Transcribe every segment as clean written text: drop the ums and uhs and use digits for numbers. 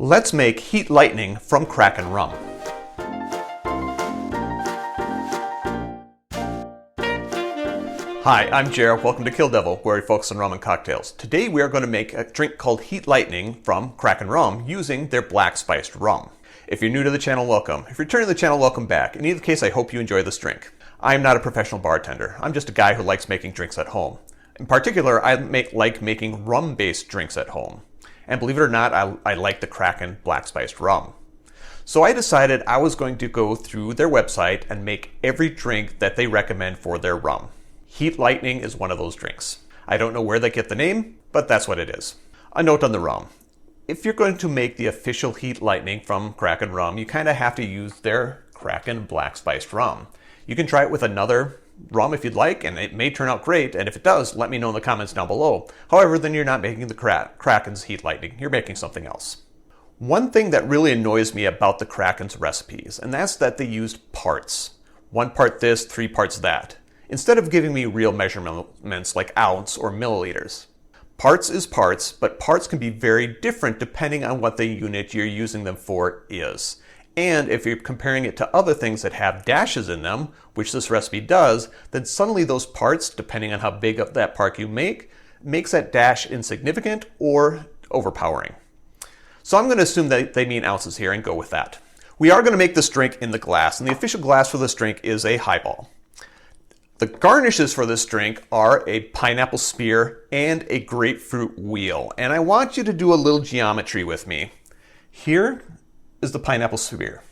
Let's make Heat Lightning from Kraken Rum. Hi, I'm Jared. Welcome to Kill-Divill, where we focus on rum and cocktails. Today we are going to make a drink called Heat Lightning from Kraken Rum using their Black Spiced Rum. If you're new to the channel, welcome. If you're returning to the channel, welcome back. In either case, I hope you enjoy this drink. I'm not a professional bartender. I'm just a guy who likes making drinks at home. In particular, I like making rum-based drinks at home. And believe it or not, I like the Kraken Black Spiced Rum. So I decided I was going to go through their website and make every drink that they recommend for their rum. Heat Lightning is one of those drinks. I don't know where they get the name, but that's what it is. A note on the rum. If you're going to make the official Heat Lightning from Kraken Rum, you kind of have to use their Kraken Black Spiced Rum. You can try it with another rum if you'd like, and it may turn out great, and if it does, let me know in the comments down below. However, then you're not making the Kraken's Heat Lightning, you're making something else. One thing that really annoys me about the Kraken's recipes, and that's that they used parts. 1 part this, 3 parts that, instead of giving me real measurements like ounce or milliliters. Parts is parts, but parts can be very different depending on what the unit you're using them for is. And if you're comparing it to other things that have dashes in them, which this recipe does, then suddenly those parts, depending on how big of that part you make, makes that dash insignificant or overpowering. So I'm going to assume that they mean ounces here and go with that. We are going to make this drink in the glass, and the official glass for this drink is a highball. The garnishes for this drink are a pineapple spear and a grapefruit wheel. And I want you to do a little geometry with me. Here is the pineapple spear.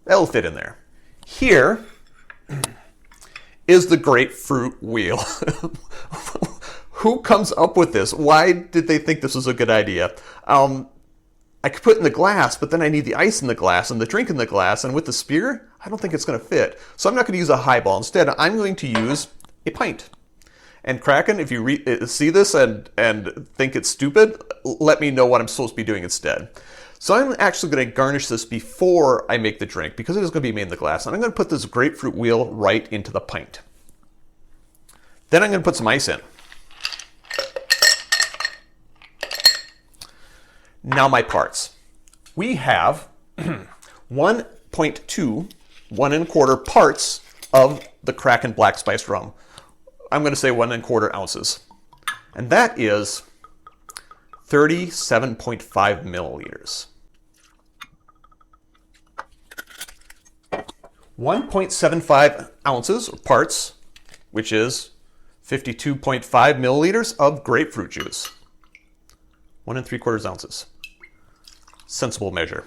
That'll fit in there. Here is the grapefruit wheel. Who comes up with this? Why did they think this was a good idea? I could put it in the glass, but then I need the ice in the glass and the drink in the glass, and with the spear, I don't think it's going to fit. So I'm not going to use a highball. Instead, I'm going to use a pint. And Kraken, if you see this and think it's stupid, let me know what I'm supposed to be doing instead. So I'm actually going to garnish this before I make the drink, because it is going to be made in the glass. And I'm going to put this grapefruit wheel right into the pint. Then I'm going to put some ice in. Now my parts. We have 1.2, 1 1/4 parts of the Kraken Black Spiced Rum. I'm going to say 1 1/4 ounces. And that is 37.5 milliliters. 1.75 ounces of parts, which is 52.5 milliliters of grapefruit juice. 1 3/4 ounces. Sensible measure.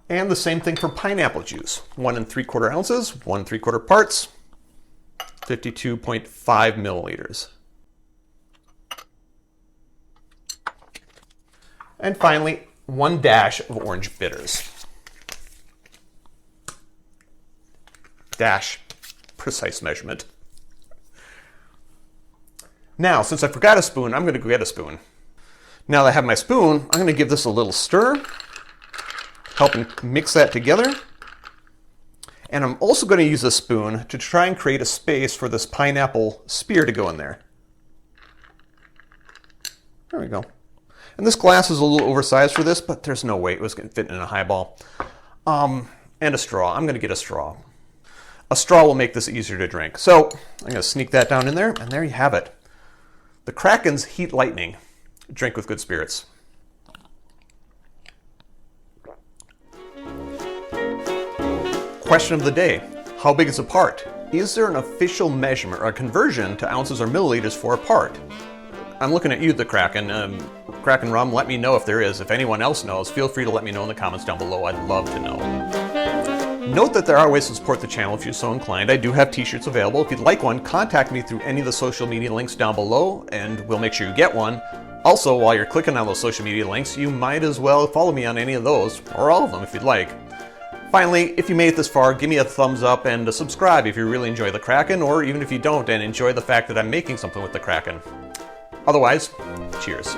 And the same thing for pineapple juice. 1 3/4 ounces, 1 3/4 parts, 52.5 milliliters. And finally, 1 dash of orange bitters. Dash, precise measurement. Now, since I forgot a spoon, I'm going to go get a spoon. Now that I have my spoon, I'm going to give this a little stir, helping mix that together. And I'm also going to use a spoon to try and create a space for this pineapple spear to go in there. There we go. And this glass is a little oversized for this, but there's no way it was going to fit in a highball. And a straw. I'm going to get a straw. A straw will make this easier to drink. So I'm going to sneak that down in there, and there you have it. The Kraken's Heat Lightning. Drink with good spirits. Question of the day. How big is a part? Is there an official measurement or a conversion to ounces or milliliters for a part? I'm looking at you, the Kraken. Kraken Rum, let me know if there is. If anyone else knows, feel free to let me know in the comments down below. I'd love to know. Note that there are ways to support the channel if you're so inclined. I do have t-shirts available. If you'd like one, contact me through any of the social media links down below, and we'll make sure you get one. Also, while you're clicking on those social media links, you might as well follow me on any of those, or all of them if you'd like. Finally, if you made it this far, give me a thumbs up and a subscribe if you really enjoy the Kraken, or even if you don't and enjoy the fact that I'm making something with the Kraken. Otherwise, cheers.